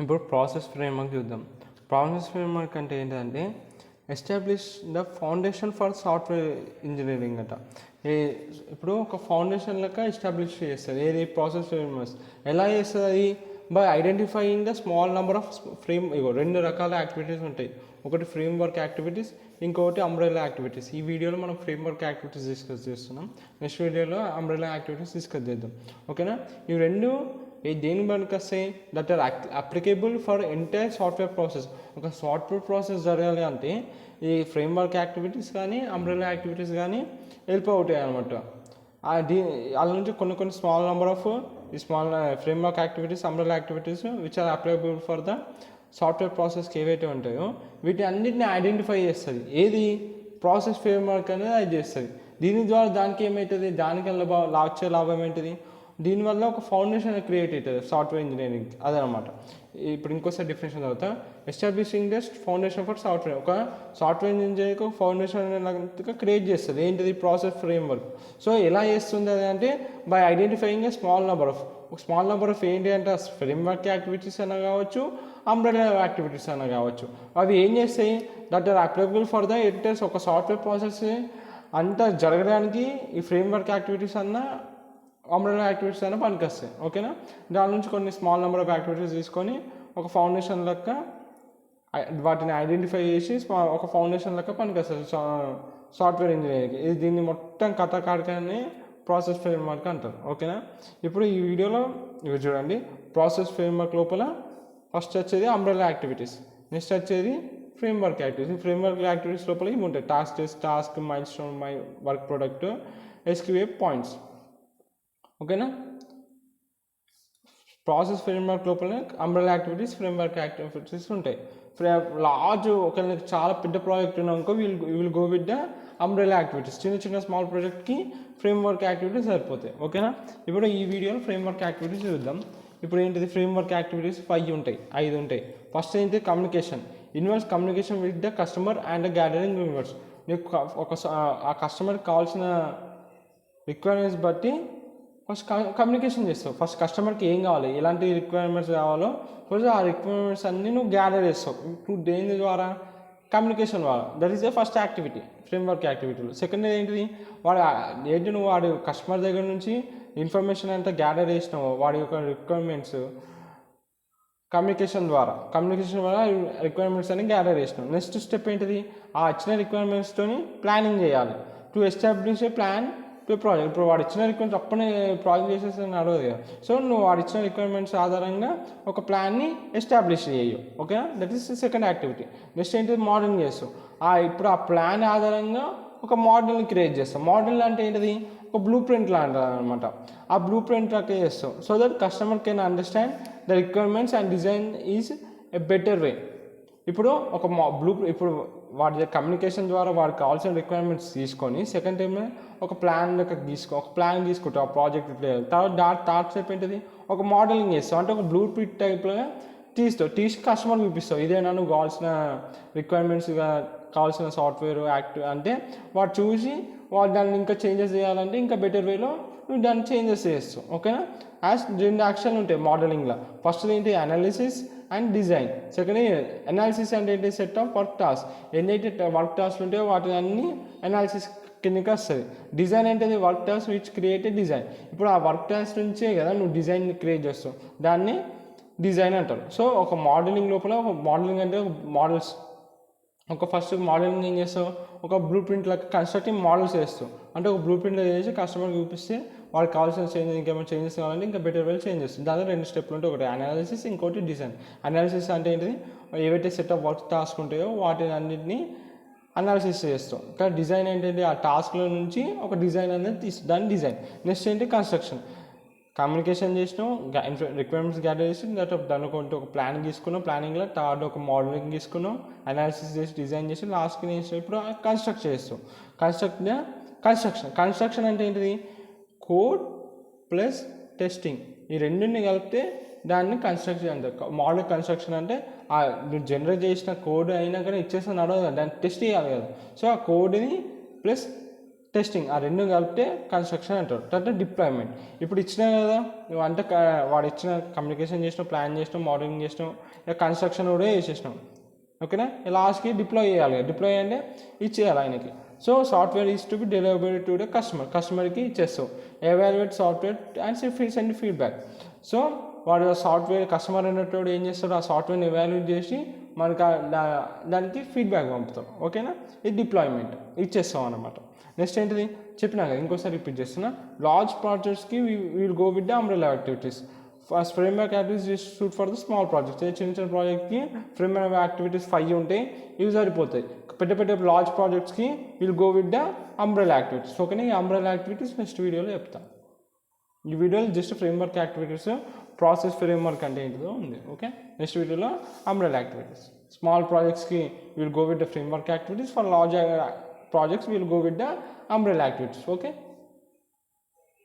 ఇప్పుడు process framework చూద్దాం. Process framework అంటే ఏంటంటే establish the foundation for software engineering అట. ఇప్పుడు ఒక ఫౌండేషన్ లెక్క ఎస్టాబ్లిష్ చేస్తుంది ఏది ప్రాసెస్ ఫ్రేమ్వర్క్. ఎలా చేస్తుంది అది? By identifying the small number of రెండు రకాల యాక్టివిటీస్ ఉంటాయి. ఒకటి ఫ్రేమ్వర్క్ యాక్టివిటీస్, ఇంకొకటి అంబ్రెల్లా యాక్టివిటీస్. ఈ వీడియోలో మనం ఫ్రేమ్వర్క్ యాక్టివిటీస్ డిస్కస్ చేస్తున్నాం. నెక్స్ట్ వీడియోలో అంబ్రెల్లా యాక్టివిటీస్ డిస్కస్ చేద్దాం. ఓకేనా? ఇవి రెండు దేని పనికి వస్తాయి? That are applicable for entire software process. ఒక సాఫ్ట్వేర్ ప్రాసెస్ జరగాలి అంటే ఈ ఫ్రేమ్వర్క్ యాక్టివిటీస్ కానీ అంబ్రెల్లా యాక్టివిటీస్ కానీ హెల్ప్ అవుతాయి అనమాట. వాళ్ళ నుంచి కొన్ని స్మాల్ నెంబర్ ఆఫ్ ఈ small framework activities, umbrella activities which are applicable for the software ప్రాసెస్కి ఏవైతే ఉంటాయో వీటి అన్నింటిని ఐడెంటిఫై చేస్తుంది. ఏది? ప్రాసెస్ ఫ్రేమ్వర్క్ అనేది అది చేస్తుంది. దీని ద్వారా దానికి ఏమవుతుంది? దానికి వచ్చే లాభం ఏంటిది? దీనివల్ల ఒక ఫౌండేషన్ క్రియేట్ అవుతుంది సాఫ్ట్వేర్ ఇంజనీరింగ్. అదనమాట. ఇప్పుడు ఇంకోసారి డిఫరెన్షన్ తర్వాత establishing the foundation for software. ఒక సాఫ్ట్వేర్ ఇంజనీరింగ్ ఒక ఫౌండేషన్ క్రియేట్ చేస్తుంది. ఏంటిది? Process framework. సో ఎలా చేస్తుంది అది అంటే by identifying a small number of ఏంటి అంటే ఫ్రేమ్వర్క్ యాక్టివిటీస్ అయినా కావచ్చు, అంబ్రెల్లా యాక్టివిటీస్ అయినా కావచ్చు. అవి ఏం చేస్తాయి? That are applicable for the entire ఒక సాఫ్ట్వేర్ ప్రాసెస్ అంతా జరగడానికి ఈ ఫ్రేమ్వర్క్ యాక్టివిటీస్ అన్న అంబ్రెల్లా యాక్టివిటీస్ అయినా పనికొస్తాయి. ఓకేనా? దాని నుంచి కొన్ని స్మాల్ నెంబర్ ఆఫ్ యాక్టివిటీస్ తీసుకొని ఒక ఫౌండేషన్ లెక్క వాటిని ఐడెంటిఫై చేసి ఒక ఫౌండేషన్ లెక్క పనికొస్తుంది సాఫ్ట్వేర్ ఇంజనీరింగ్కి. ఇది దీన్ని మొత్తం కథకాడికని ప్రాసెస్ ఫ్రేమ్వర్క్ అంటారు. ఓకేనా? ఇప్పుడు ఈ వీడియోలో ఇవి చూడండి. ప్రాసెస్ ఫ్రేమ్వర్క్ లోపల ఫస్ట్ వచ్చేది అంబ్రెల్లా యాక్టివిటీస్, నెక్స్ట్ వచ్చేది ఫ్రేమ్వర్క్ యాక్టివిటీస్. ఫ్రేమ్వర్క్ యాక్టివిటీస్ లోపల ఇవి ఉంటాయి: task, milestone, work product, SQA points. ఓకేనా? ప్రాసెస్ ఫ్రేమ్వర్క్ లోపల అంబ్రెల్లా యాక్టివిటీస్, ఫ్రేమ్వర్క్ యాక్టివిటీస్ ఉంటాయి. లార్జ్ ఒకవేళ చాలా పెద్ద ప్రాజెక్ట్ ఉన్నాకో will go with the umbrella activities. చిన్న స్మాల్ ప్రాజెక్ట్కి ఫ్రేమ్వర్క్ యాక్టివిటీస్ సరిపోతాయి. ఓకేనా? ఇప్పుడు ఈ వీడియోలో ఫ్రేమ్వర్క్ యాక్టివిటీస్ చూద్దాం. ఇప్పుడు ఏంటిది? ఫ్రేమ్వర్క్ యాక్టివిటీస్ 5 ఉంటాయి. ఫస్ట్ ఏంటి? Communication. Involves communication with the customer and gathering involves. నీకు ఆ కస్టమర్కి కావాల్సిన రిక్వైర్మెంట్స్ బట్టి ఫస్ట్ కమ్యూనికేషన్ చేస్తావు. ఫస్ట్ కస్టమర్కి ఏం కావాలి, ఎలాంటి రిక్వైర్మెంట్స్ కావాలో ఫస్ట్ ఆ రిక్వైర్మెంట్స్ అన్నీ నువ్వు గ్యాదర్ చేస్తావు. నువ్వు దేని ద్వారా? కమ్యూనికేషన్ ద్వారా. That is the first activity framework యాక్టివిటీలో. సెకండ్ ఏంటిది? నువ్వు వాడి కస్టమర్ దగ్గర నుంచి ఇన్ఫర్మేషన్ అంతా గ్యాదర్ చేసినావు, వాడి యొక్క రిక్వైర్మెంట్స్ కమ్యూనికేషన్ ద్వారా రిక్వైర్మెంట్స్ అన్ని గ్యాదర్ చేసినావు. నెక్స్ట్ స్టెప్ ఏంటిది? ఆ ఇచ్చిన రిక్వైర్మెంట్స్తోని ప్లానింగ్ చేయాలి. To establish A plan to project. ఇప్పుడు వాడు ఇచ్చిన రిక్వైర్మెంట్స్ అప్పుడే ప్రాజెక్ట్ చేసేసి అడగదు కదా. సో నువ్వు వాడు ఇచ్చిన రిక్వైర్మెంట్స్ ఆధారంగా ఒక ప్లాన్ని ఎస్టాబ్లిష్ చేయవు. ఓకేనా? That is second activity. Next ఏంటిది? మోడలింగ్ చేస్తావు. ఇప్పుడు ఆ ప్లాన్ ఆధారంగా ఒక మోడల్ని క్రియేట్ చేస్తాం. మోడల్ అంటే ఏంటిది? ఒక బ్లూ ప్రింట్ లాంటిది అనమాట. ఆ బ్లూ ప్రింట్ లాగా చేస్తాం so that customer can understand the requirements and design is a better way. ఇప్పుడు ఇప్పుడు వాడి కమ్యూనికేషన్ ద్వారా వాడికి కావాల్సిన రిక్వైర్మెంట్స్ తీసుకొని సెకండ్ టైం ఒక ప్లాన్ తీసుకుంటాం ఆ ప్రాజెక్ట్ తర్వాత థర్డ్ స్టెప్ ఏంటిది? ఒక మోడలింగ్ చేస్తాం. అంటే ఒక బ్లూ ప్రింట్ టైప్లో తీసి కస్టమర్ చూపిస్తావు. ఇదేనా నువ్వు కావాల్సిన రిక్వైర్మెంట్స్, కావాల్సిన సాఫ్ట్వేర్ అంటే వాడు చూసి దాన్ని ఇంకా చేంజెస్ చేయాలంటే ఇంకా బెటర్ వేలో నువ్వు దాన్ని చేంజెస్ చేస్తావు. ఓకేనా? రెండు యాక్షన్ ఉంటాయి మోడలింగ్లో. ఫస్ట్ ఏంటి? Analysis and design. Second analysis అంటే ఏంటి? Set of work task. ఏదైతే వర్క్ టాస్క్లు ఉంటాయో వాటిని అన్ని అనాలిసిస్ కిందకి వస్తుంది. డిజైన్ అంటే work task which create design. ఇప్పుడు ఆ వర్క్ టాస్క్ నుంచే కదా నువ్వు డిజైన్ క్రియేట్ చేస్తావు, దాన్ని డిజైన్ అంటారు. సో ఒక మోడలింగ్ లోపల మోడలింగ్ అంటే మోడల్స్ ఫస్ట్ మోడలింగ్ ఏం చేస్తావు? ఒక బ్లూ ప్రింట్ లాగా కన్స్ట్రక్టింగ్ మోడల్స్ చేస్తావు. అంటే ఒక బ్లూ ప్రింట్ చేసి కస్టమర్కి చూపిస్తే వాళ్ళకి కావాల్సిన ఇంకేమైనా చేంజెస్ కావాలంటే ఇంకా బెటర్ వేలు చేంజ్ చేస్తుంది. దాంట్లో 2 స్టెప్లు ఉంటాయి. ఒకటి అనాలిసిస్, ఇంకోటి డిజైన్. అనాలిసిస్ అంటే ఏంటిది? ఏవైతే సెట్ ఆఫ్ వర్క్ టాస్క్ ఉంటాయో వాటిని అన్నింటినీ అనాలిసిస్ చేస్తాం. కానీ డిజైన్ ఏంటంటే ఆ టాస్క్లో నుంచి ఒక డిజైన్ అనేది దాని డిజైన్. నెక్స్ట్ ఏంటి? కన్స్ట్రక్షన్. కమ్యూనికేషన్ చేసినాం, రిక్వైర్మెంట్స్ గ్యాదర్ చేసి దాని ఒక ప్లాన్ తీసుకున్నాం, ప్లానింగ్లో థర్డ్ ఒక మోడలింగ్ తీసుకున్నాం, అనాలిసిస్ చేసి డిజైన్ చేసి లాస్ట్కి చేస్తాం. ఇప్పుడు కన్స్ట్రక్ట్ చేస్తాం. కన్స్ట్రక్షన్ అంటే ఏంటిది? Code plus testing. ఈ రెండింటిని కలిపితే దాన్ని కన్స్ట్రక్షన్ అంటారు. మోడల్ కన్స్ట్రక్షన్ అంటే నువ్వు జనరేట్ చేసిన కోడ్ అయినా కానీ ఇచ్చేస్తే నడవదు కదా, దాన్ని టెస్ట్ చేయాలి కదా. సో ఆ కోడ్ని ప్లస్ టెస్టింగ్, ఆ రెండు కలిపితే కన్స్ట్రక్షన్ అంటారు. తర్వాత డిప్లాయ్మెంట్. ఇప్పుడు ఇచ్చినా కదా నువ్వు అంటే వాడు ఇచ్చిన కమ్యూనికేషన్ చేసినావు, ప్లాన్ చేసినావు, మోడలింగ్ చేసినావు, ఇక కన్స్ట్రక్షన్ కూడా చేసేసినావు. ఓకేనా, లాస్ట్కి డిప్లాయ్ చేయాలి. డిప్లాయ్ అంటే ఇచ్చేయాలి ఆయనకి. So software is to be delivery to the కస్టమర్కి ఇచ్చేస్తావు. Evaluate software and send feedback. So వాడు సాఫ్ట్వేర్ కస్టమర్ అనేటోడు ఏం చేస్తాడు, ఆ సాఫ్ట్వేర్ని ఎవాల్యుయేట్ చేసి మనకు దానికి ఫీడ్బ్యాక్ పంపుతాం. ఓకేనా, ఇది డిప్లాయ్మెంట్ ఇచ్చేస్తాం అనమాట. నెక్స్ట్ ఏంటిది చెప్పినా కదా, ఇంకోసారి రిపీట్ చేస్తున్నా. లార్జ్ ప్రాజెక్ట్స్కి will go with the umbrella activities. First framework activities suit for the small projects. చిన్న చిన్న ప్రాజెక్ట్కి ఫ్రేమ్వర్క్ యాక్టివిటీస్ 5 ఉంటాయి, ఇవి సరిపోతాయి. పెద్ద పెద్ద లార్జ్ ప్రాజెక్ట్స్కి will go with the umbrella activities. ఓకేనా, ఈ అంబ్రెల్లా యాక్టివిటీస్ నెక్స్ట్ వీడియోలో చెప్తాను. ఈ వీడియోలో just framework activities, process framework అంటే ఏంటిదో ఉంది. ఓకే, నెక్స్ట్ వీడియోలో అంబ్రెల్లా యాక్టివిటీస్. స్మాల్ ప్రాజెక్ట్స్కి will go with the framework activities, for large projects will go with the umbrella activities. Okay.